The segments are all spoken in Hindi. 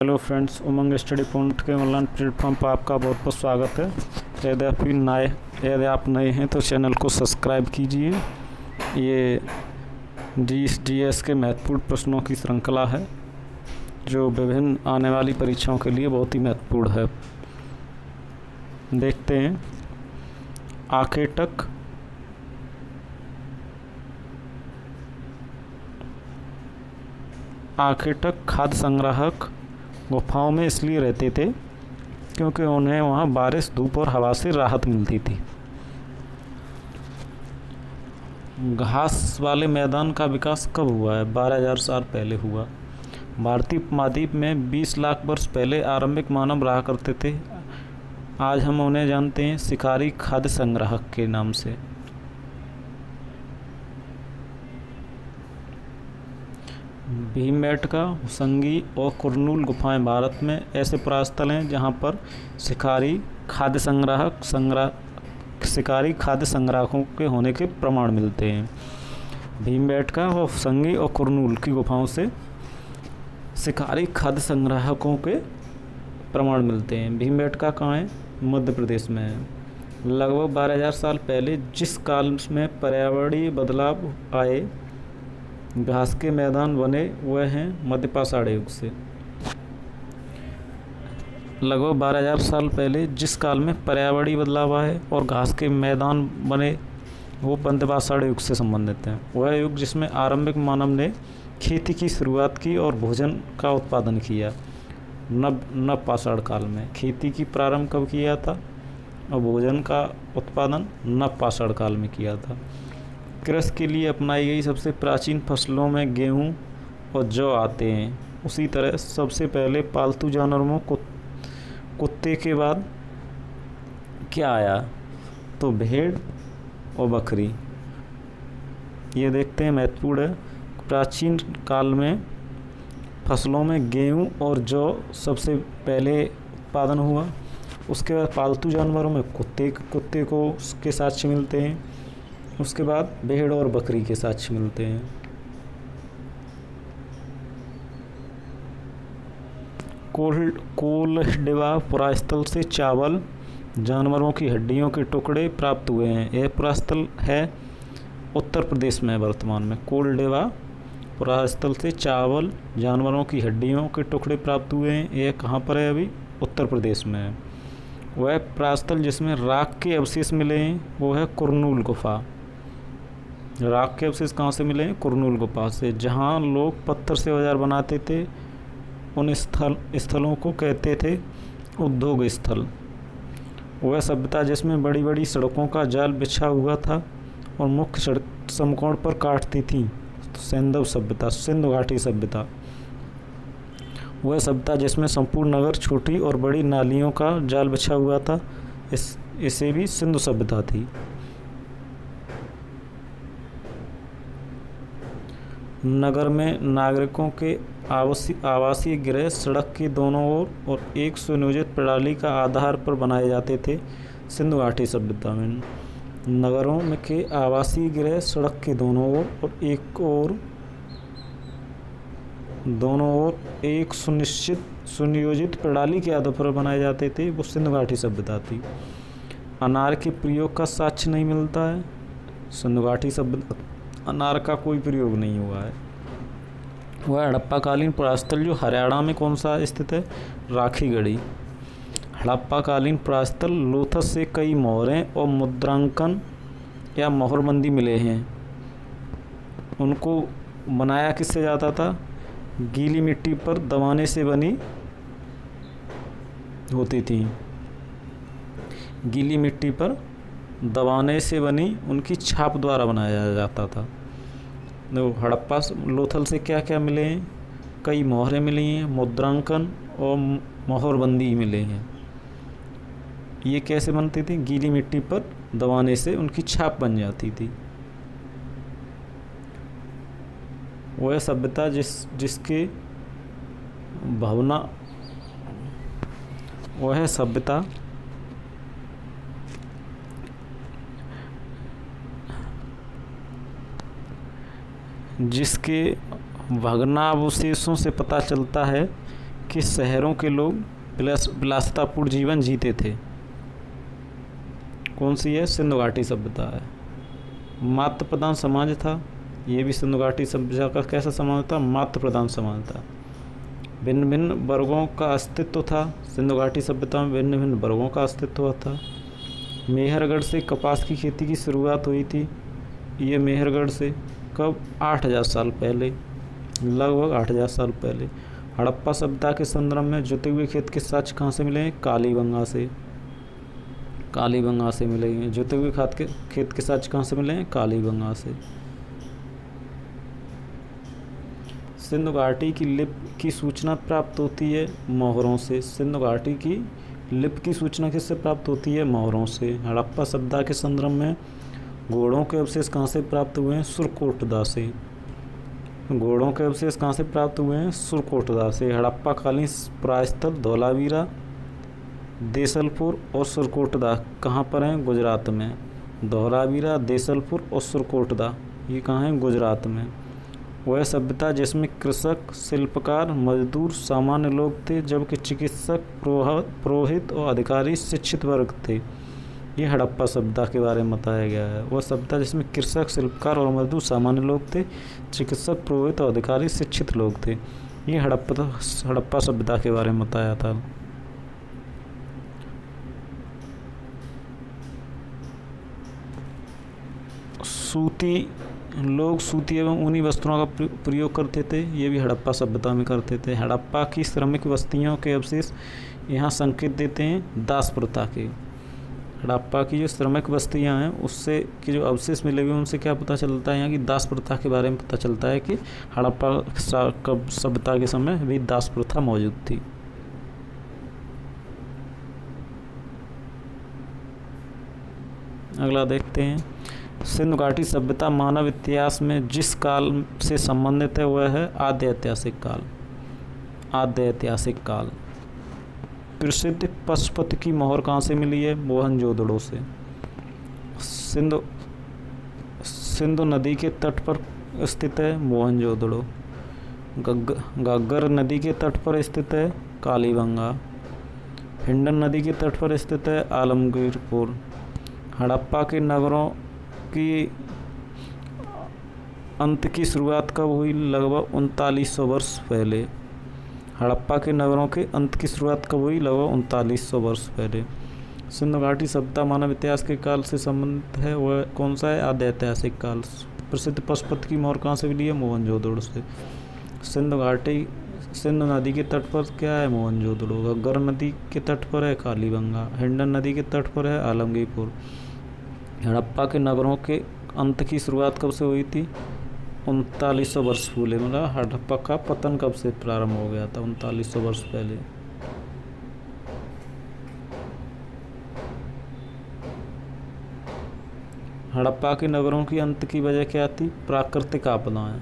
हेलो फ्रेंड्स, उमंग स्टडी पॉइंट के ऑनलाइन प्लेटफॉर्म पर आपका बहुत बहुत स्वागत है। यदि आप नए हैं तो चैनल को सब्सक्राइब कीजिए। ये जीएस के महत्वपूर्ण प्रश्नों की श्रृंखला है जो विभिन्न आने वाली परीक्षाओं के लिए बहुत ही महत्वपूर्ण है। देखते हैं। आखेटक खाद्य संग्राहक गुफाओं में इसलिए रहते थे क्योंकि उन्हें वहाँ बारिश, धूप और हवा से राहत मिलती थी। घास वाले मैदान का विकास कब हुआ है? 12,000 साल पहले हुआ। भारतीय उपमहाद्वीप में 20 लाख वर्ष पहले आरंभिक मानव रहा करते थे। आज हम उन्हें जानते हैं शिकारी खाद्य संग्राहक के नाम से। भीमबेटका, होसंगी और कुरनूल गुफाएं भारत में ऐसे पुरास्थल हैं जहां पर शिकारी खाद्य संग्राहकों के होने के प्रमाण मिलते हैं। भीमबेटका, होसंगी और कुरनूल की गुफाओं से शिकारी खाद्य संग्राहकों के प्रमाण मिलते हैं। भीमबेटका कहाँ है? मध्य प्रदेश में है। लगभग 12,000 साल पहले जिस काल में पर्यावरणीय बदलाव आए, घास के मैदान बने हुए हैं मध्यपाषाण युग से। लगभग 12,000 साल पहले जिस काल में पर्यावरणीय बदलाव आए और घास के मैदान बने, वो मध्यपाषाण युग से संबंधित हैं। वह युग जिसमें आरंभिक मानव ने खेती की शुरुआत की और भोजन का उत्पादन किया। नवपाषाण काल में खेती की प्रारंभ कब किया था और भोजन का उत्पादन नवपाषाण काल में किया था। कृषि के लिए अपनाई गई सबसे प्राचीन फसलों में गेहूं और जौ आते हैं। उसी तरह सबसे पहले पालतू जानवरों में कुत्ते के बाद क्या आया? तो भेड़ और बकरी। ये देखते हैं, महत्वपूर्ण है। प्राचीन काल में फसलों में गेहूं और जौ सबसे पहले उत्पादन हुआ। उसके बाद पालतू जानवरों में कुत्ते को उसके साक्ष्य मिलते हैं। उसके बाद भेड़ और बकरी के साक्ष्य मिलते हैं। कोल्हडेवा पुरास्थल से चावल, जानवरों की हड्डियों के टुकड़े प्राप्त हुए हैं। यह पुरास्थल है उत्तर प्रदेश में वर्तमान में। कोल्हडेवा पुरास्थल से चावल, जानवरों की हड्डियों के टुकड़े प्राप्त हुए हैं। यह कहाँ पर है? अभी उत्तर प्रदेश में है। वह पुरास्थल जिसमें राख के अवशेष मिले हैं वो है कुरनूल गुफा। राख के अवशेष कहाँ से मिले हैं? कुरनूल गुफा से। जहाँ लोग पत्थर से औजार बनाते थे उन स्थलों को कहते थे उद्योग स्थल। वह सभ्यता जिसमें बड़ी बड़ी सड़कों का जाल बिछा हुआ था और मुख्य सड़क समकोण पर काटती थी, सैंधव सभ्यता, सिंधु घाटी सभ्यता। वह सभ्यता जिसमें संपूर्ण नगर छोटी और बड़ी नालियों का जाल बिछा हुआ था, इसे भी सिंधु सभ्यता थी। नगर में नागरिकों के आवासीय गृह सड़क के दोनों ओर और एक सुनियोजित प्रणाली का आधार पर बनाए जाते थे। सिंधु घाटी सभ्यता में नगरों में के आवासीय गृह सड़क के दोनों ओर एक सुनियोजित प्रणाली के आधार पर बनाए जाते थे। वो सिंधु घाटी सभ्यता थी। अनार के प्रयोग का साक्ष्य नहीं मिलता है। सिंधु घाटी सभ्यता अनार का कोई प्रयोग नहीं हुआ है। वह हड़प्पाकालीन पुरास्थल जो हरियाणा में कौन सा स्थित है? राखीगढ़ी। हड़प्पाकालीन पुरास्थल लोथस से कई मोहरें और मुद्रांकन या मोहरबंदी मिले हैं। उनको बनाया किससे जाता था? गीली मिट्टी पर दबाने से बनी होती थी। गीली मिट्टी पर दबाने से बनी उनकी छाप द्वारा बनाया जाता था। हड़प्पा लोथल से क्या क्या मिले हैं? कई मोहरें मिली हैं, मुद्रांकन और मोहरबंदी मिले हैं। ये कैसे बनती थी? गीली मिट्टी पर दबाने से उनकी छाप बन जाती थी। वह सभ्यता जिसके भावना वह सभ्यता जिसके भग्नावशेषों से पता चलता है कि शहरों के लोग विलासितापूर्ण जीवन जीते थे। कौन सी है? सिंधु घाटी सभ्यता है। मातृ प्रधान समाज था, ये भी सिंधु घाटी सभ्यता का कैसा समाज था? मातृ प्रधान समाज था। भिन्न भिन्न वर्गों का अस्तित्व था, सिंधु घाटी सभ्यता में भिन्न भिन्न वर्गों का अस्तित्व था। मेहरगढ़ से कपास की खेती की शुरुआत हुई थी। ये मेहरगढ़ से कब? 8000 साल पहले, लगभग 8000 साल पहले। हड़प्पा सभ्यता के संदर्भ में जुते हुए खेत के साक्ष्य कहाँ से मिले? कालीबंगा से। कालीबंगा से मिले हैं जुते हुए खेत के साक्ष्य कहाँ से मिले हैं? कालीबंगा से। सिंधु घाटी की लिप की सूचना प्राप्त होती है मोहरों से। सिंधु घाटी की लिप की सूचना किससे प्राप्त होती है? मोहरों से। हड़प्पा सभ्यता के संदर्भ में घोड़ों के अवशेष कहाँ से प्राप्त हुए हैं? सुरकोटदा से। घोड़ों के अवशेष कहाँ से प्राप्त हुए हैं? सुरकोटदा से। हड़प्पा कालीन प्रायस्थल धौलावीरा, देसलपुर और सुरकोटदा कहाँ पर हैं? गुजरात में। धौलावीरा, देसलपुर और सुरकोटदा ये कहाँ हैं? गुजरात में। वह सभ्यता जिसमें कृषक, शिल्पकार, मजदूर सामान्य लोग थे, जबकि चिकित्सक, पुरोहित और अधिकारी शिक्षित वर्ग थे। ये हड़प्पा सभ्यता के बारे में बताया गया है। वह सभ्यता जिसमें कृषक, शिल्पकार और मजदूर सामान्य लोग थे, चिकित्सक, पुरोहित और अधिकारी शिक्षित लोग थे। ये हड़प्पा सभ्यता के बारे में बताया था। लोग सूती एवं ऊनी वस्त्रों का प्रयोग करते थे, ये भी हड़प्पा सभ्यता में करते थे। हड़प्पा की श्रमिक बस्तियों के अवशेष यहाँ संकेत देते हैं दास प्रथा के। हड़प्पा की जो श्रमिक बस्तियाँ हैं उससे के जो अवशेष मिले हुए उनसे क्या पता चलता है? यहाँ की दास प्रथा के बारे में पता चलता है कि हड़प्पा सभ्यता के समय भी दास प्रथा मौजूद थी। अगला देखते हैं। सिंधु घाटी सभ्यता मानव इतिहास में जिस काल से संबंधित है वह है आद्य ऐतिहासिक काल। आद्य ऐतिहासिक काल। प्रसिद्ध पशुपति की मोहर कहाँ से मिली है? मोहनजोदड़ो से। सिंधु नदी के तट पर स्थित है मोहनजोदड़ो। घग्गर नदी के तट पर स्थित है कालीबंगा। हिंडन नदी के तट पर स्थित है आलमगीरपुर। हड़प्पा के नगरों की अंत की शुरुआत कब हुई? लगभग 3900 वर्ष पहले। हड़प्पा के नगरों के अंत की शुरुआत कब हुई? लगभग 3900 वर्ष पहले। सिंधु घाटी सभ्यता मानव इतिहास के काल से संबंधित है, वह कौन सा है? आद्य ऐतिहासिक काल। प्रसिद्ध पशुपति की मोहर कहाँ से मिली है? मोहनजोदड़ो से। सिंधु नदी के तट पर क्या है? मोहनजोदड़ो। घग्गर नदी के तट पर है कालीबंगा। हिंडन नदी के तट पर है आलमगीरपुर। हड़प्पा के नगरों के अंत की शुरुआत कब से हुई थी? 3900 वर्ष पहले। मतलब हड़प्पा का पतन कब से प्रारंभ हो गया था? 3900 वर्ष पहले। हड़प्पा के नगरों की अंत की वजह क्या थी? प्राकृतिक आपदाएं।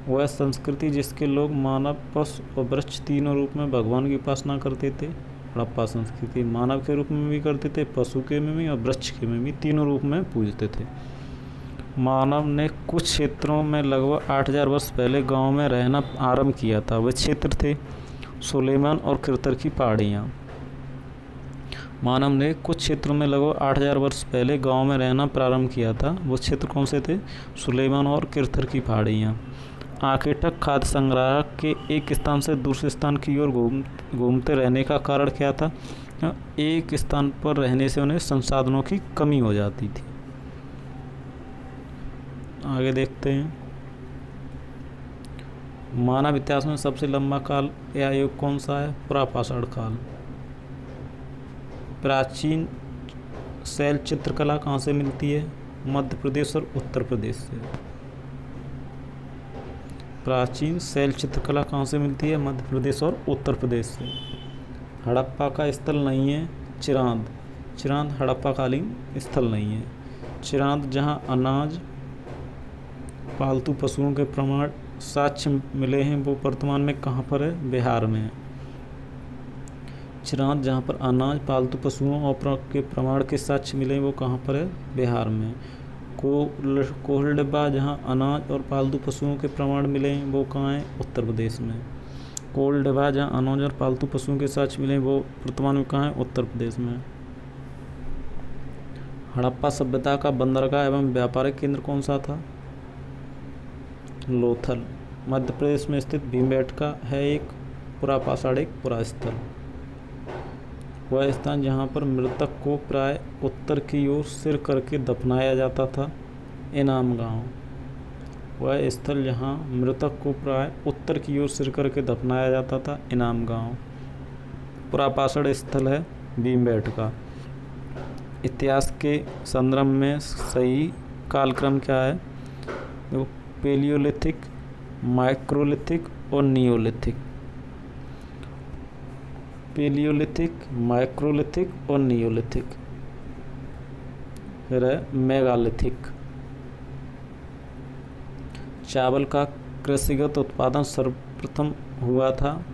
वह संस्कृति जिसके लोग मानव, पशु और वृक्ष तीनों रूप में भगवान की उपासना करते थे। हड़प्पा संस्कृति मानव के रूप में भी करते थे, पशु के में भी और वृक्ष के में भी, तीनों रूप में पूजते थे। मानव ने कुछ क्षेत्रों में लगभग 8000 वर्ष पहले गांव में रहना आरंभ किया था। वे क्षेत्र थे सुलेमान और किरथर की पहाड़ियाँ। मानव ने कुछ क्षेत्रों में लगभग 8000 वर्ष पहले गांव में रहना प्रारंभ किया था। वो क्षेत्र कौन से थे? सुलेमान और किरथर की पहाड़ियाँ। आकेटक खाद्य संग्राहक के एक स्थान से दूसरे स्थान की ओर घूमते रहने का कारण क्या था? एक स्थान पर रहने से उन्हें संसाधनों की कमी हो जाती थी। आगे देखते हैं। मानव इतिहास में सबसे लंबा काल या युग कौन सा है? पुरापाषाण काल। प्राचीन शैल चित्रकला कहाँ से मिलती है? मध्य प्रदेश और उत्तर प्रदेश से। प्राचीन शैल चित्रकला कहाँ से मिलती है? मध्य प्रदेश और उत्तर प्रदेश से। हड़प्पा का स्थल नहीं है चिरांद। चिरांद हड़प्पा कालीन स्थल नहीं है। चिरांद जहाँ अनाज, पालतू पशुओं के प्रमाण साक्ष्य मिले हैं वो वर्तमान में कहाँ पर है? बिहार में है। चिरांद जहाँ पर अनाज, पालतू पशुओं और के प्रमाण के साक्ष्य मिले हैं वो कहाँ पर है? बिहार में। कोहलडब्बा जहाँ अनाज और पालतू पशुओं के प्रमाण मिले हैं वो कहाँ है? उत्तर प्रदेश में। कोल डिभा जहाँ अनाज और पालतू पशुओं के साथ मिले वो वर्तमान में कहाँ है? उत्तर प्रदेश में। हड़प्पा सभ्यता का बंदरगाह एवं व्यापारिक केंद्र कौन सा था? लोथल। मध्य प्रदेश में स्थित भीमबेटका है एक पुरापाषाणिक पुरास्थल। वह स्थान जहाँ पर मृतक को प्राय उत्तर की ओर सिर करके दफनाया जाता था, इनाम गांव। वह स्थल जहाँ मृतक को प्राय उत्तर की ओर सिर करके दफनाया जाता था, इनाम गांव। पुरापाषाण स्थल है भीमबेटका। इतिहास के संदर्भ में सही कालक्रम क्या है? देखो, पेलियोलिथिक, माइक्रोलिथिक और नियोलिथिक। पेलियोलिथिक, माइक्रोलिथिक और नियोलिथिक। फिर है मेगालिथिक। चावल का कृषिगत उत्पादन सर्वप्रथम हुआ था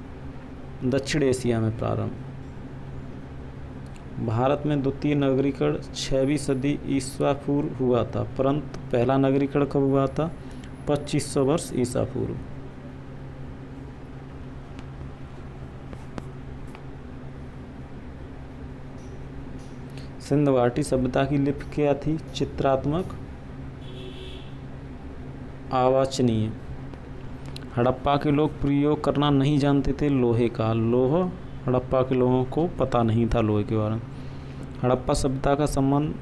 दक्षिण एशिया में प्रारंभ। भारत में द्वितीय नगरीकरण 6वीं सदी ईसा पूर्व हुआ था, परंतु पहला नगरीकरण कब हुआ था? 2500 वर्ष ईसा पूर्व। सिंधु घाटी सभ्यता की लिपि क्या थी? चित्रात्मक, आवाचनीय। हड़प्पा के लोग प्रयोग करना नहीं जानते थे लोहे का। लोहा हड़प्पा के लोगों को पता नहीं था लोहे के बारे में। हड़प्पा सभ्यता का संबंध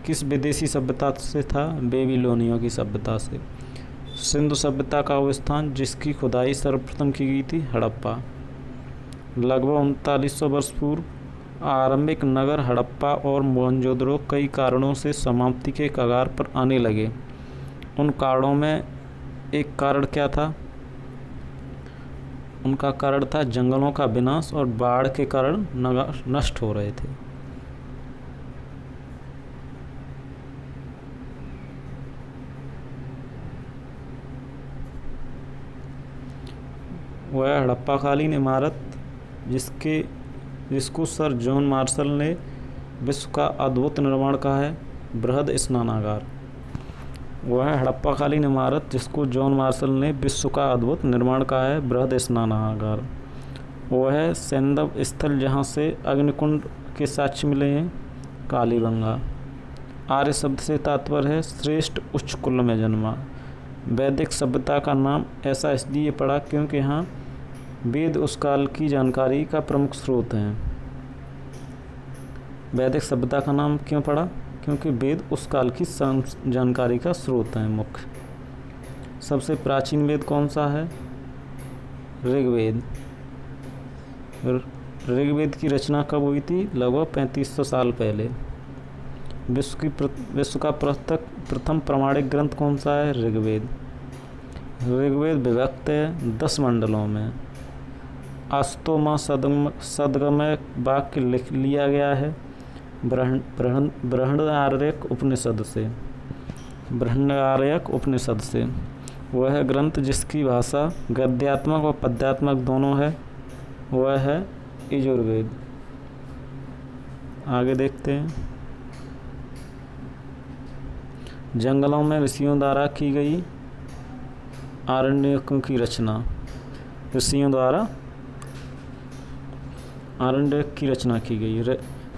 किस विदेशी सभ्यता से था? बेबीलोनिया की सभ्यता से। सिंधु सभ्यता का वो स्थान जिसकी खुदाई सर्वप्रथम की गई थी, हड़प्पा। लगभग 3900 वर्ष पूर्व आरंभिक नगर हड़प्पा और मोहनजोदड़ो कई कारणों से समाप्ति के कगार पर आने लगे। उन कारणों में एक कारण क्या था? उनका कारण था जंगलों का विनाश और बाढ़ के कारण नगर नष्ट हो रहे थे। वह हड़प्पाकालीन इमारत जिसको सर जॉन मार्शल ने विश्व का अद्भुत निर्माण कहा है, बृहद स्नानागार। वह हड़प्पाकालीन इमारत जिसको जॉन मार्शल ने विश्व का अद्भुत निर्माण कहा है, बृहद स्नानागार। वह सैंदव स्थल जहाँ से अग्निकुंड के साक्ष्य मिले हैं, कालीबंगा। आर्य शब्द से तात्पर्य है श्रेष्ठ उच्च कुल में जन्मा। वैदिक सभ्यता का नाम ऐसा इसलिए पड़ा क्योंकि यहाँ वेद उस काल की जानकारी का प्रमुख स्रोत हैं। वैदिक सभ्यता का नाम क्यों पड़ा? क्योंकि वेद उस काल की जानकारी का स्रोत हैं मुख्य। सबसे प्राचीन वेद कौन सा है? ऋग्वेद। ऋग्वेद की रचना कब हुई थी? लगभग 3500 साल पहले। विश्व का प्रथम प्रमाणिक ग्रंथ कौन सा है? ऋग्वेद। ऋग्वेद विभक्त है 10 मंडलों में। अस्तोमा सदगमय वाक्य लिख लिया गया है बृहदारण्यक उपनिषद से। वह ग्रंथ जिसकी भाषा गद्यात्मक और पद्यात्मक दोनों है, वह है यजुर्वेद। आगे देखते हैं। जंगलों में ऋषियों द्वारा की गई आरण्यकों की रचना। ऋषियों द्वारा आरण्यक की रचना की गई।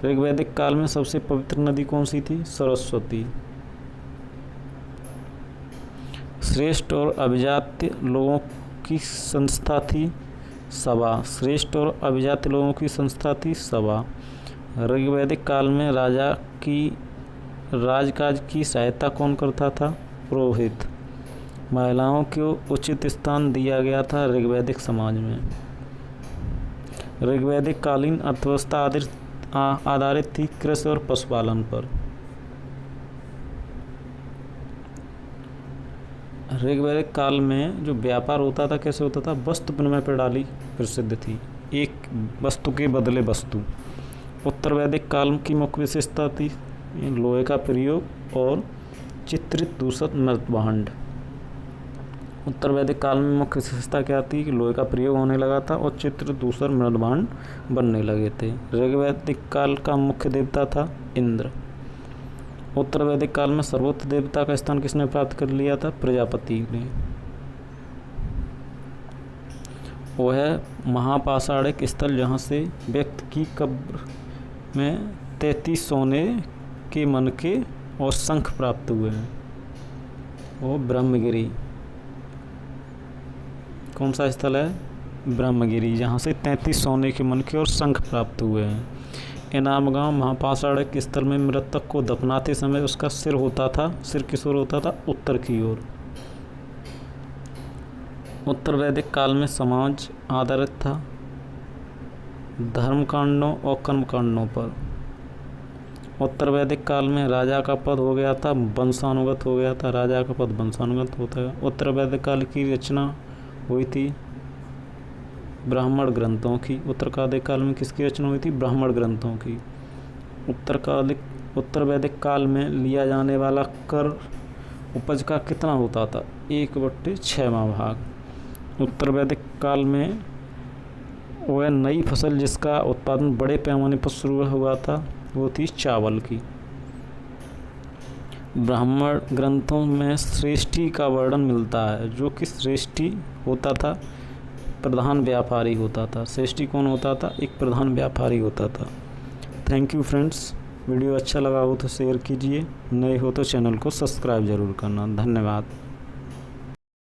ऋग्वैदिक काल में सबसे पवित्र नदी कौन सी थी? सरस्वती। श्रेष्ठ और अभिजात्य लोगों की संस्था थी सभा। श्रेष्ठ और अभिजात्य लोगों की संस्था थी सभा। ऋग्वैदिक काल में राजा की राजकाज की सहायता कौन करता था? पुरोहित। महिलाओं को उचित स्थान दिया गया था ऋग्वैदिक समाज में। ऋग्वैदिक कालीन अर्थव्यवस्था आधारित थी कृषि और पशुपालन पर। ऋग्वैदिक काल में जो व्यापार होता था कैसे होता था? वस्तु विनिमय प्रणाली प्रसिद्ध थी, एक वस्तु के बदले वस्तु। उत्तर वैदिक काल की मुख्य विशेषता थी लोहे का प्रयोग और चित्रित दूषित मृतभांड। उत्तर वैदिक काल में मुख्य विशेषता क्या थी कि लोहे का प्रयोग होने लगा था और चित्र दूसर मृदभांड बनने लगे थे। ऋग्वैदिक काल का मुख्य देवता था इंद्र। उत्तर वैदिक काल में सर्वोच्च देवता का स्थान किसने प्राप्त कर लिया था? प्रजापति ने। वो है महापाषाणिक स्थल, जहाँ से व्यक्ति की कब्र में 33 सोने के मनके और शंख प्राप्त हुए हैं। वो ब्रह्मगिरी, कौन सा स्थल है? ब्रह्मगिरी, जहाँ से 33 सोने के मनके और शंख प्राप्त हुए हैं। इनाम गांव महापाषाणिक स्थल में मृतक को दफनाते समय उसका सिर होता था, सिर किस ओर होता था? उत्तर की ओर। उत्तर वैदिक काल में समाज आधारित था धर्म कांडों और कर्म कांडों पर। उत्तर वैदिक काल में राजा का पद हो गया था वंशानुगत हो गया था, राजा का पद वंशानुगत होता है। उत्तर वैदिक काल की रचना हुई थी ब्राह्मण ग्रंथों की। उत्तर काल में किसकी रचना हुई थी? ब्राह्मण ग्रंथों की। उत्तर वैदिक काल में लिया जाने वाला कर उपज का कितना होता था? 1/6 भाग। उत्तर वैदिक काल में वह नई फसल जिसका उत्पादन बड़े पैमाने पर शुरू हुआ था वो थी चावल की। ब्राह्मण ग्रंथों में श्रेष्ठी का वर्णन मिलता है, जो कि श्रेष्ठी होता था प्रधान व्यापारी होता था। श्रेष्ठी कौन होता था? एक प्रधान व्यापारी होता था। थैंक यू फ्रेंड्स, वीडियो अच्छा लगा हो तो शेयर कीजिए, नए हो तो चैनल को सब्सक्राइब ज़रूर करना। धन्यवाद।